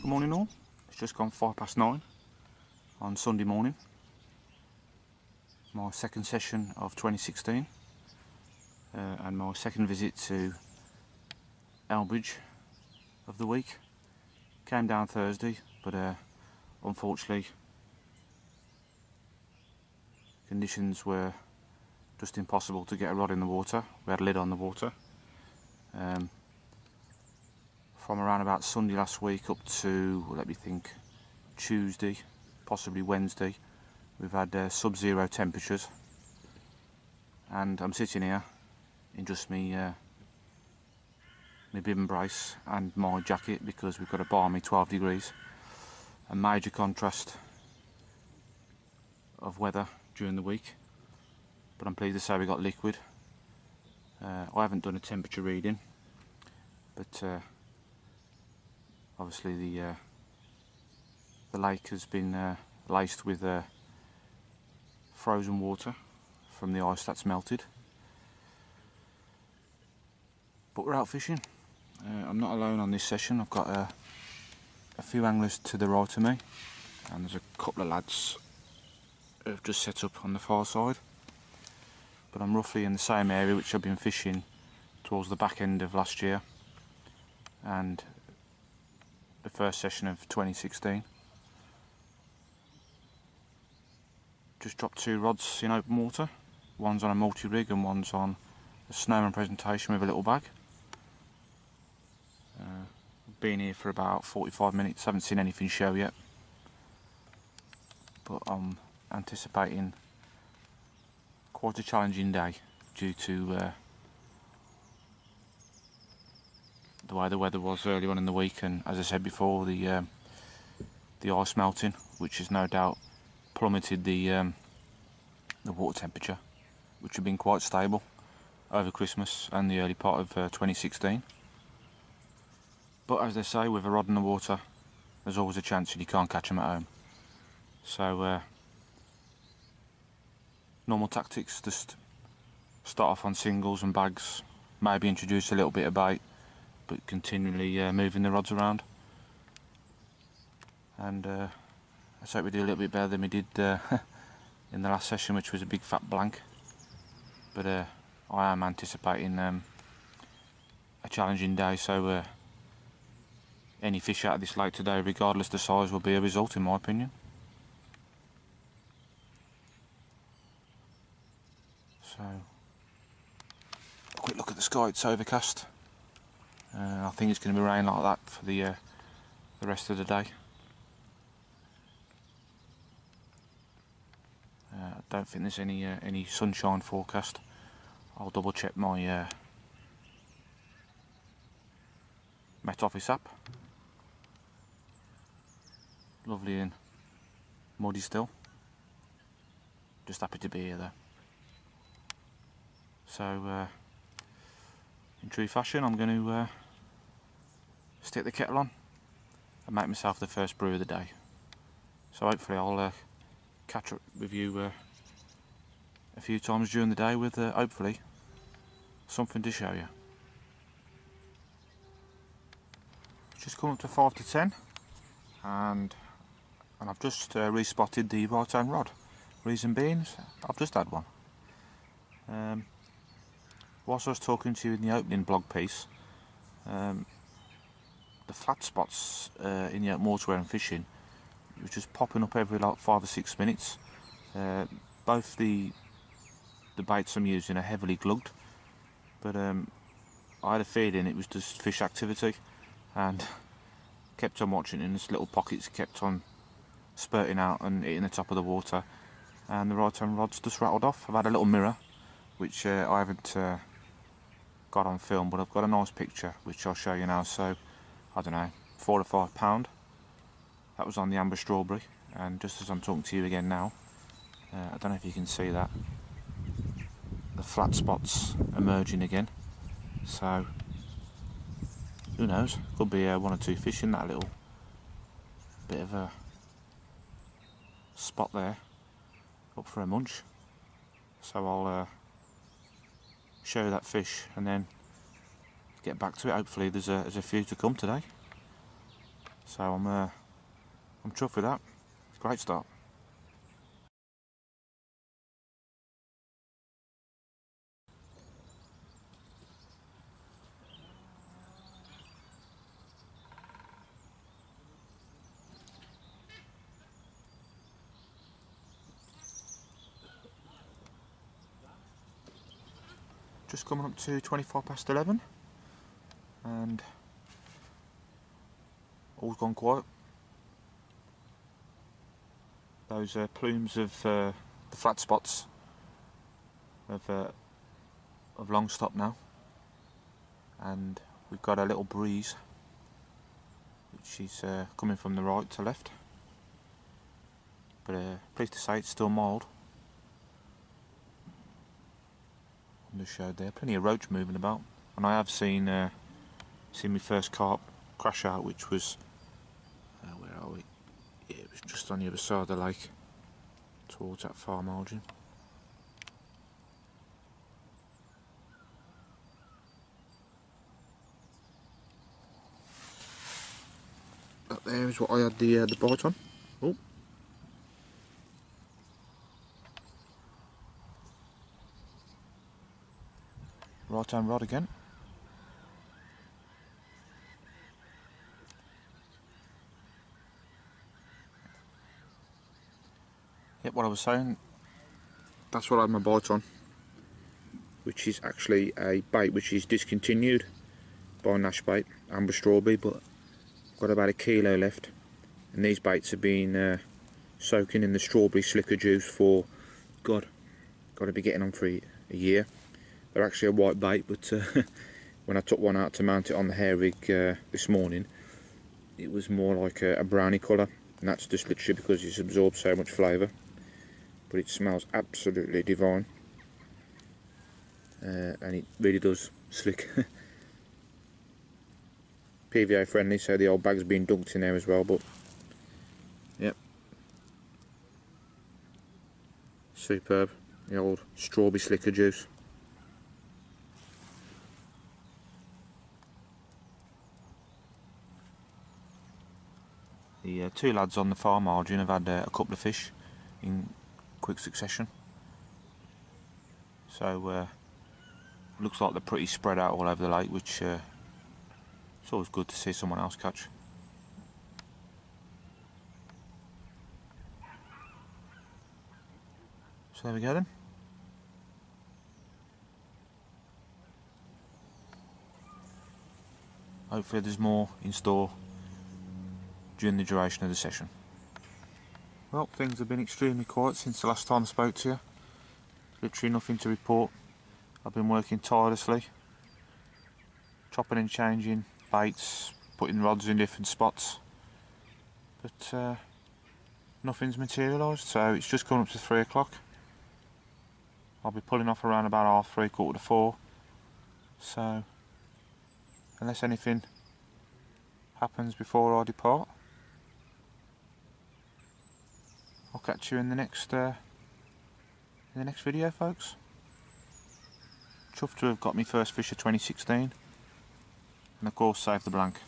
Good morning all. It's just gone 9:05 on Sunday morning. My second session of 2016 and my second visit to Elmbridge of the week. Came down Thursday, but unfortunately conditions were just impossible to get a rod in the water. We had a lid on the water. From around about Sunday last week up to, let me think, Tuesday, possibly Wednesday, we've had sub-zero temperatures, and I'm sitting here in just my bib and brace and my jacket because we've got a balmy 12 degrees, a major contrast of weather during the week. But I'm pleased to say we got liquid. I haven't done a temperature reading, but obviously the lake has been laced with frozen water from the ice that's melted. But we're out fishing. I'm not alone on this session. I've got a few anglers to the right of me, and there's a couple of lads who have just set up on the far side. But I'm roughly in the same area which I've been fishing towards the back end of last year and the first session of 2016. Just dropped 2 rods in open water. One's on a multi-rig and one's on a snowman presentation with a little bag. Been here for about 45 minutes, haven't seen anything show yet, but I'm anticipating quite a challenging day due to the way the weather was earlier on in the week, and as I said before, the ice melting, which has no doubt plummeted the water temperature, which had been quite stable over Christmas and the early part of 2016. But as they say, with a rod in the water, there's always a chance that you can't catch them at home. So normal tactics, just start off on singles and bags, maybe introduce a little bit of bait, but continually moving the rods around. And let's hope we do a little bit better than we did in the last session, which was a big fat blank. But I am anticipating a challenging day, so any fish out of this lake today, regardless of the size, will be a result, in my opinion. So, a quick look at the sky. It's overcast. I think it's going to be rain like that for the rest of the day. I don't think there's any sunshine forecast. I'll double check my Met Office app. Lovely and muddy still. Just happy to be here though. So in true fashion, I'm going to stick the kettle on and make myself the first brew of the day. So hopefully I'll catch up with you a few times during the day with hopefully something to show you. Just come up to 5 to 10, and I've just respotted the right hand rod. Reason being, I've just had one. Whilst I was talking to you in the opening blog piece, the flat spots in the open water where I'm fishing, it was just popping up every like 5 or 6 minutes. Both the baits I'm using are heavily glugged, but I had a feeling it was just fish activity, and kept on watching, and this little pockets kept on spurting out and hitting the top of the water, and the right hand rod's just rattled off. I've had a little mirror, which I haven't got on film, but I've got a nice picture which I'll show you now. So I don't know, £4 or £5. That was on the amber strawberry, and just as I'm talking to you again now, I don't know if you can see that, the flat spots emerging again. So who knows, could be 1 or 2 fish in that little bit of a spot there, up for a munch. So I'll show you that fish and then get back to it. Hopefully there's a few to come today. So I'm chuffed with that. Great start. Just coming up to 11:25, and all's gone quiet. Those plumes of the flat spots have long stopped now, and we've got a little breeze which is coming from the right to left, but pleased to say it's still mild. I just showed there, plenty of roach moving about, and I have seen my first carp crash out, which was where are we? Yeah, it was just on the other side of the lake, towards that far margin. That there is what I had the bite on. Oh. Right hand rod again. Yep, what I was saying, that's what I had my bite on, which is actually a bait which is discontinued by Nash Bait, amber strawberry, but got about 1 kilo left, and these baits have been soaking in the strawberry slicker juice for, God, got to be getting on for a year. They're actually a white bait, but when I took one out to mount it on the hair rig this morning, it was more like a brownie colour, and that's just literally because it's absorbed so much flavour. But it smells absolutely divine, and it really does slick. PVA friendly, so the old bag's been dunked in there as well, but yep, superb, the old strawberry slicker juice. The two lads on the far margin have had a couple of fish in quick succession, so looks like they're pretty spread out all over the lake, which it's always good to see someone else catch. So there we go then. Hopefully there's more in store during the duration of the session. Well, things have been extremely quiet since the last time I spoke to you. Literally nothing to report. I've been working tirelessly, chopping and changing baits, putting rods in different spots, but nothing's materialised, so it's just coming up to 3 o'clock. I'll be pulling off around about 3:30, 4:45, so unless anything happens before I depart, I'll catch you in the next video, folks. Chuffed to have got my first fish of 2016, and of course saved the blank.